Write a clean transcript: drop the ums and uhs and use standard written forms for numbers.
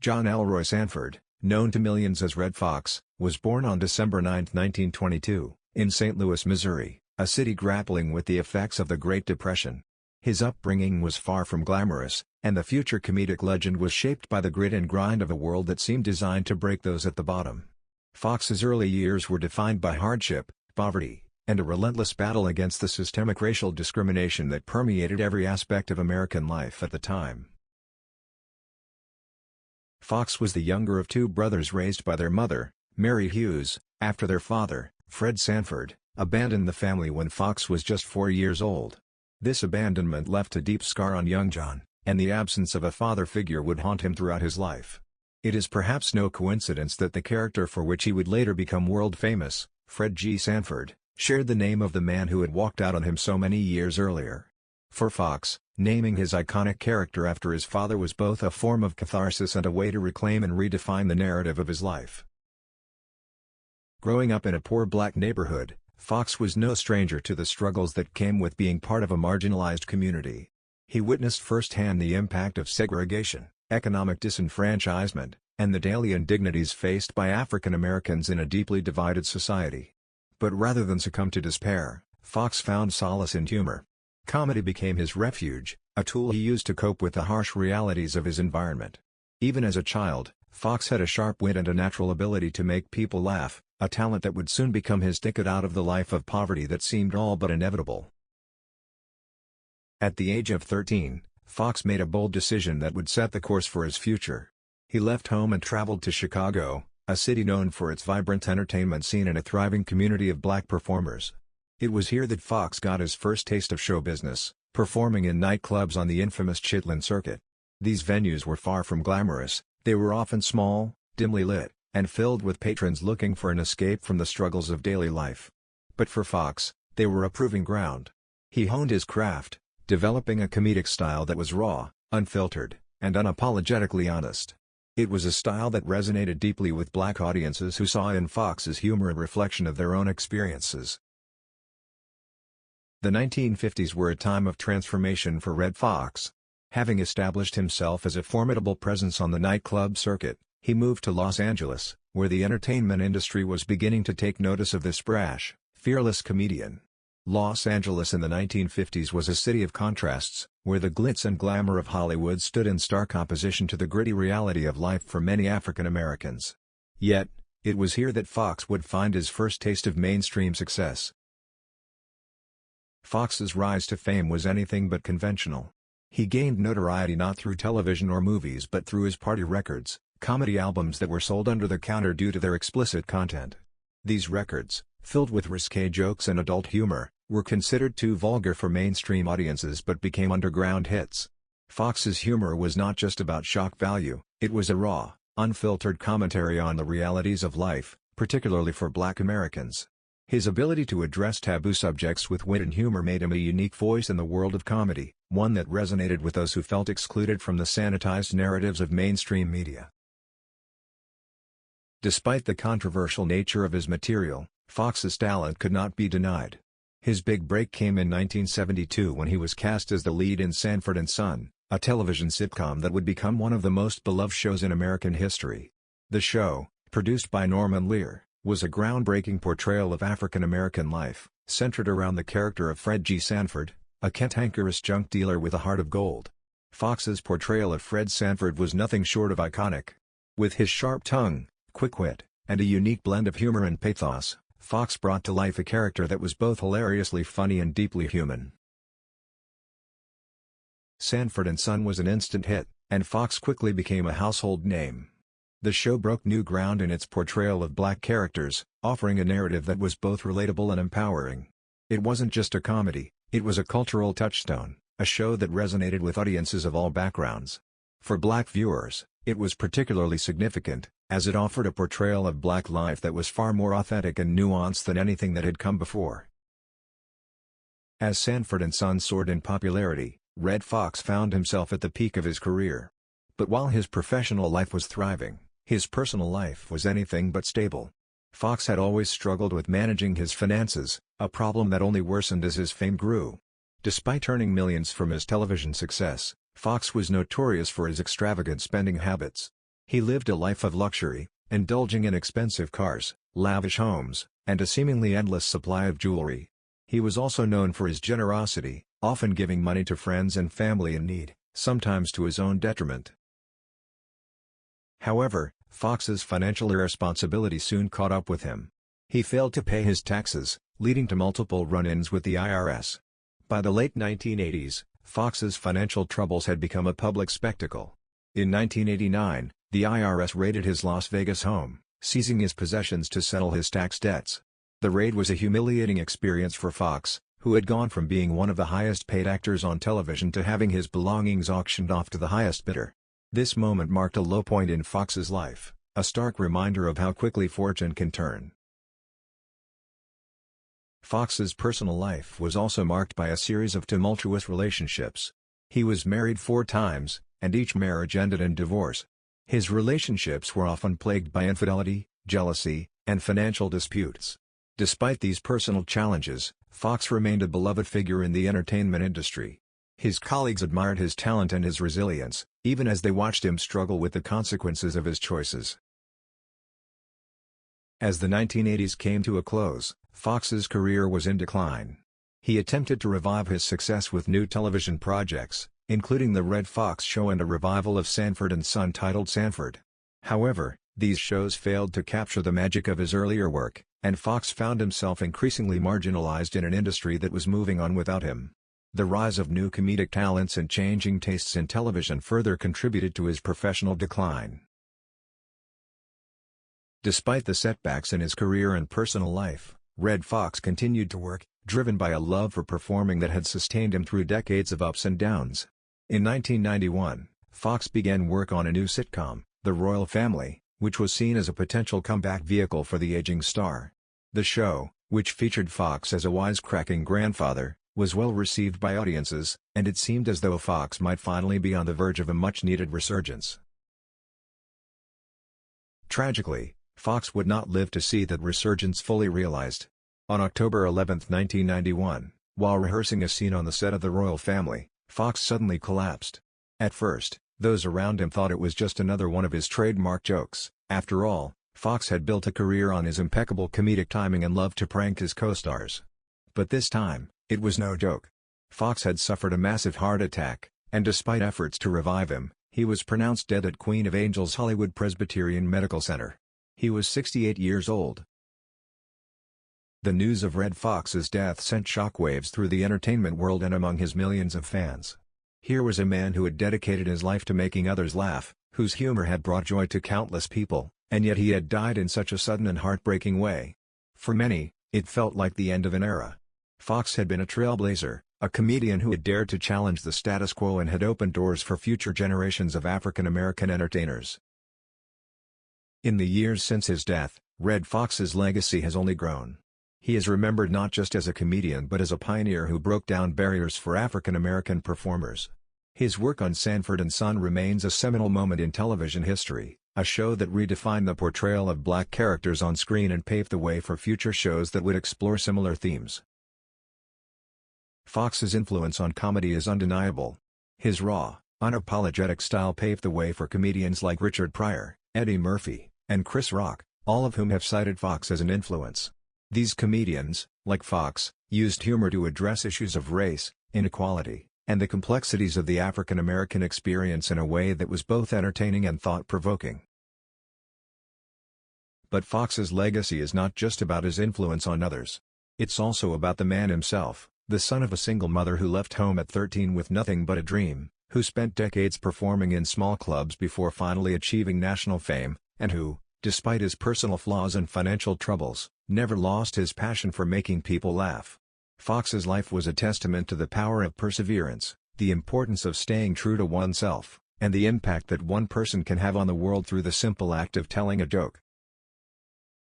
John Elroy Sanford, known to millions as Red Fox, was born on December 9, 1922, in St. Louis, Missouri, a city grappling with the effects of the Great Depression. His upbringing was far from glamorous, and the future comedic legend was shaped by the grit and grind of a world that seemed designed to break those at the bottom. Fox's early years were defined by hardship, poverty, and a relentless battle against the systemic racial discrimination that permeated every aspect of American life at the time. Foxx was the younger of two brothers raised by their mother, Mary Hughes, after their father, Fred Sanford, abandoned the family when Foxx was just 4 years old. This abandonment left a deep scar on young John, and the absence of a father figure would haunt him throughout his life. It is perhaps no coincidence that the character for which he would later become world famous, Fred G. Sanford, shared the name of the man who had walked out on him so many years earlier. For Foxx, naming his iconic character after his father was both a form of catharsis and a way to reclaim and redefine the narrative of his life. Growing up in a poor black neighborhood, Foxx was no stranger to the struggles that came with being part of a marginalized community. He witnessed firsthand the impact of segregation, economic disenfranchisement, and the daily indignities faced by African Americans in a deeply divided society. But rather than succumb to despair, Foxx found solace in humor. Comedy became his refuge, a tool he used to cope with the harsh realities of his environment. Even as a child, Foxx had a sharp wit and a natural ability to make people laugh, a talent that would soon become his ticket out of the life of poverty that seemed all but inevitable. At the age of 13, Foxx made a bold decision that would set the course for his future. He left home and traveled to Chicago, a city known for its vibrant entertainment scene and a thriving community of black performers. It was here that Foxx got his first taste of show business, performing in nightclubs on the infamous Chitlin circuit. These venues were far from glamorous, they were often small, dimly lit, and filled with patrons looking for an escape from the struggles of daily life. But for Foxx, they were a proving ground. He honed his craft, developing a comedic style that was raw, unfiltered, and unapologetically honest. It was a style that resonated deeply with black audiences who saw in Foxx's humor a reflection of their own experiences. The 1950s were a time of transformation for Red Fox. Having established himself as a formidable presence on the nightclub circuit, he moved to Los Angeles, where the entertainment industry was beginning to take notice of this brash, fearless comedian. Los Angeles in the 1950s was a city of contrasts, where the glitz and glamour of Hollywood stood in stark opposition to the gritty reality of life for many African Americans. Yet, it was here that Foxx would find his first taste of mainstream success. Foxx's rise to fame was anything but conventional. He gained notoriety not through television or movies but through his party records, comedy albums that were sold under the counter due to their explicit content. These records, filled with risque jokes and adult humor, were considered too vulgar for mainstream audiences but became underground hits. Foxx's humor was not just about shock value, it was a raw, unfiltered commentary on the realities of life, particularly for black Americans. His ability to address taboo subjects with wit and humor made him a unique voice in the world of comedy, one that resonated with those who felt excluded from the sanitized narratives of mainstream media. Despite the controversial nature of his material, Foxx's talent could not be denied. His big break came in 1972 when he was cast as the lead in Sanford & Son, a television sitcom that would become one of the most beloved shows in American history. The show, produced by Norman Lear, was a groundbreaking portrayal of African American life, centered around the character of Fred G. Sanford, a cantankerous junk dealer with a heart of gold. Foxx's portrayal of Fred Sanford was nothing short of iconic. With his sharp tongue, quick wit, and a unique blend of humor and pathos, Foxx brought to life a character that was both hilariously funny and deeply human. Sanford & Son was an instant hit, and Foxx quickly became a household name. The show broke new ground in its portrayal of black characters, offering a narrative that was both relatable and empowering. It wasn't just a comedy, it was a cultural touchstone, a show that resonated with audiences of all backgrounds. For black viewers, it was particularly significant, as it offered a portrayal of black life that was far more authentic and nuanced than anything that had come before. As Sanford & Son soared in popularity, Red Fox found himself at the peak of his career. But while his professional life was thriving, his personal life was anything but stable. Foxx had always struggled with managing his finances, a problem that only worsened as his fame grew. Despite earning millions from his television success, Foxx was notorious for his extravagant spending habits. He lived a life of luxury, indulging in expensive cars, lavish homes, and a seemingly endless supply of jewelry. He was also known for his generosity, often giving money to friends and family in need, sometimes to his own detriment. However, Foxx's financial irresponsibility soon caught up with him. He failed to pay his taxes, leading to multiple run-ins with the IRS. By the late 1980s, Foxx's financial troubles had become a public spectacle. In 1989, the IRS raided his Las Vegas home, seizing his possessions to settle his tax debts. The raid was a humiliating experience for Foxx, who had gone from being one of the highest-paid actors on television to having his belongings auctioned off to the highest bidder. This moment marked a low point in Foxx's life, a stark reminder of how quickly fortune can turn. Foxx's personal life was also marked by a series of tumultuous relationships. He was married 4 times, and each marriage ended in divorce. His relationships were often plagued by infidelity, jealousy, and financial disputes. Despite these personal challenges, Foxx remained a beloved figure in the entertainment industry. His colleagues admired his talent and his resilience, even as they watched him struggle with the consequences of his choices. As the 1980s came to a close, Foxx's career was in decline. He attempted to revive his success with new television projects, including The Red Fox Show and a revival of Sanford and Son titled Sanford. However, these shows failed to capture the magic of his earlier work, and Foxx found himself increasingly marginalized in an industry that was moving on without him. The rise of new comedic talents and changing tastes in television further contributed to his professional decline. Despite the setbacks in his career and personal life, Red Fox continued to work, driven by a love for performing that had sustained him through decades of ups and downs. In 1991, Foxx began work on a new sitcom, The Royal Family, which was seen as a potential comeback vehicle for the aging star. The show, which featured Foxx as a wisecracking grandfather, was well received by audiences, and it seemed as though Foxx might finally be on the verge of a much-needed resurgence. Tragically, Foxx would not live to see that resurgence fully realized. On October 11, 1991, while rehearsing a scene on the set of The Royal Family, Foxx suddenly collapsed. At first, those around him thought it was just another one of his trademark jokes. After all, Foxx had built a career on his impeccable comedic timing and loved to prank his co-stars. But this time, it was no joke. Foxx had suffered a massive heart attack, and despite efforts to revive him, he was pronounced dead at Queen of Angels Hollywood Presbyterian Medical Center. He was 68 years old. The news of Red Fox's death sent shockwaves through the entertainment world and among his millions of fans. Here was a man who had dedicated his life to making others laugh, whose humor had brought joy to countless people, and yet he had died in such a sudden and heartbreaking way. For many, it felt like the end of an era. Foxx had been a trailblazer, a comedian who had dared to challenge the status quo and had opened doors for future generations of African-American entertainers. In the years since his death, Red Fox's legacy has only grown. He is remembered not just as a comedian but as a pioneer who broke down barriers for African-American performers. His work on Sanford and Son remains a seminal moment in television history, a show that redefined the portrayal of black characters on screen and paved the way for future shows that would explore similar themes. Fox's influence on comedy is undeniable. His raw, unapologetic style paved the way for comedians like Richard Pryor, Eddie Murphy, and Chris Rock, all of whom have cited Foxx as an influence. These comedians, like Foxx, used humor to address issues of race, inequality, and the complexities of the African American experience in a way that was both entertaining and thought-provoking. But Foxx's legacy is not just about his influence on others. It's also about the man himself, the son of a single mother who left home at 13 with nothing but a dream, who spent decades performing in small clubs before finally achieving national fame, and who, despite his personal flaws and financial troubles, never lost his passion for making people laugh. Foxx's life was a testament to the power of perseverance, the importance of staying true to oneself, and the impact that one person can have on the world through the simple act of telling a joke.